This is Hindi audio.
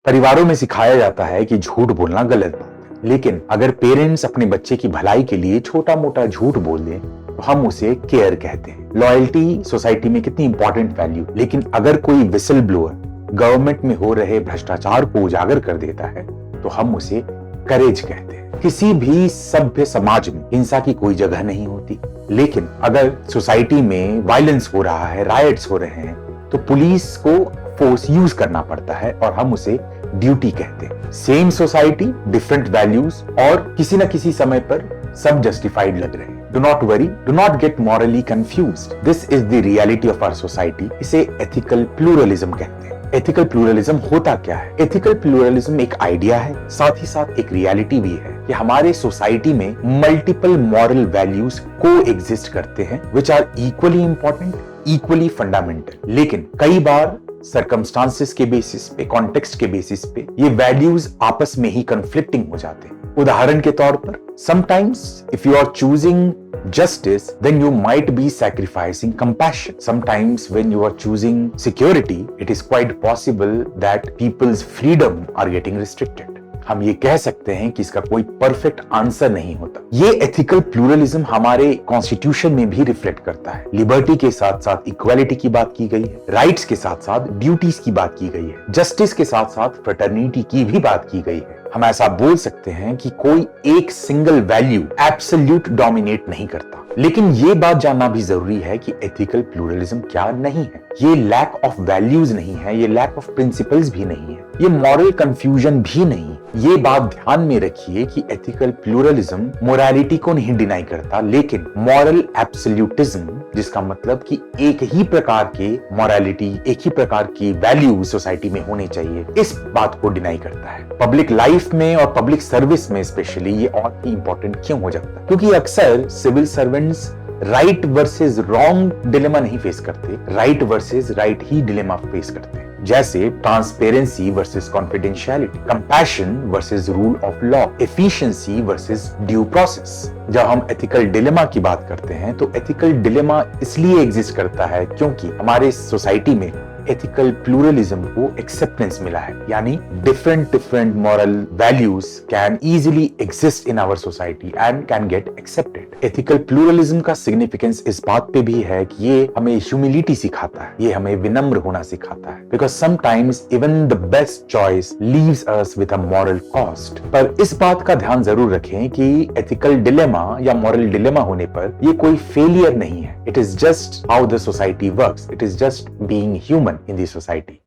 परिवारों में सिखाया जाता है कि झूठ बोलना गलत बात है, लेकिन अगर पेरेंट्स अपने बच्चे की भलाई के लिए छोटा मोटा झूठ बोल दें तो हम उसे केयर कहते हैं। लॉयल्टी सोसाइटी में कितनी इंपॉर्टेंट वैल्यू, लेकिन अगर कोई विसल ब्लोअर गवर्नमेंट में हो रहे भ्रष्टाचार को उजागर कर देता है तो हम उसे करेज कहते हैं। किसी भी सभ्य समाज में हिंसा की कोई जगह नहीं होती, लेकिन अगर सोसाइटी में वायलेंस हो रहा है, रायट्स हो रहे हैं, तो पुलिस को फोर्स यूज करना पड़ता है और हम उसे ड्यूटी कहते हैं। सेम सोसाइटी, डिफरेंट वैल्यूज और किसी न किसी समय पर सब जस्टिफाइड लग रहे हैं। Do not worry, do not get morally confused, this is the reality of our society. इसे एथिकल प्लूरलिज्म कहते हैं। एथिकल प्लूरलिज्म होता क्या है? एथिकल प्लूरलिज्म एक आइडिया है, साथ ही साथ एक रियलिटी भी है कि हमारे सोसाइटी में मल्टीपल मॉरल वैल्यूज को एग्जिस्ट करते हैं which are equally important, equally fundamental. लेकिन कई बार सर्कमस्टांसेस के बेसिस पे, कॉन्टेक्स्ट के बेसिस पे ये वैल्यूज आपस में ही कन्फ्लिक्टिंग हो जाते हैं। उदाहरण के तौर पर, sometimes if you are choosing justice, then you might be sacrificing compassion. Sometimes when you are choosing security, it is quite possible that people's freedom are getting restricted. हम ये कह सकते हैं कि इसका कोई परफेक्ट आंसर नहीं होता। ये एथिकल प्लूरलिज्म हमारे कॉन्स्टिट्यूशन में भी रिफ्लेक्ट करता है। लिबर्टी के साथ साथ इक्वालिटी की बात की गई है, राइट्स के साथ साथ ड्यूटीज की बात की गई है, जस्टिस के साथ साथ फ्रेटर्निटी की भी बात की गई है। हम ऐसा बोल सकते हैं कि कोई एक सिंगल वैल्यू एब्सोल्यूट डोमिनेट नहीं करता। लेकिन ये बात जानना भी जरूरी है कि एथिकल प्लूरलिज्म क्या नहीं है। ये लैक ऑफ वैल्यूज नहीं है, ये लैक ऑफ प्रिंसिपल्स भी नहीं है, ये मॉरल कंफ्यूजन भी नहीं। ये बात ध्यान में रखिए कि एथिकल प्लूरलिज्म मोरालिटी को नहीं डिनाई करता, लेकिन मॉरल एब्सोल्यूटिज्म, जिसका मतलब कि एक ही प्रकार के मॉरलिटी, एक ही प्रकार की वैल्यू सोसाइटी में होने चाहिए, इस बात को डिनाई करता है। पब्लिक लाइफ में और पब्लिक सर्विस में स्पेशली ये और भी इंपॉर्टेंट क्यों हो जाता है? क्योंकि अक्सर civil servants right versus wrong dilemma नहीं फेस करते, राइट वर्सेस राइट ही डिलेमा फेस करते हैं। जैसे transparency versus confidentiality, compassion versus rule of law, efficiency versus due process. जब हम एथिकल डिलेमा की बात करते हैं तो एथिकल डिलेमा इसलिए एग्जिस्ट करता है क्योंकि हमारे सोसाइटी में एथिकल प्लूरलिज्म को एक्सेप्टेंस मिला है, यानी different moral values can easily exist in our society and can get accepted. Ethical pluralism का सिग्निफिकेंस इस बात पे भी है कि ये हमें ह्यूमिलिटी सिखाता है, ये हमें विनम्र होना सिखाता है, because sometimes even the best choice leaves us with a moral cost. पर इस बात का ध्यान जरूर रखें कि एथिकल डिलेमा या मॉरल डिलेमा होने पर ये कोई फेलियर नहीं है। It is just how the society works, it is just being human in the society.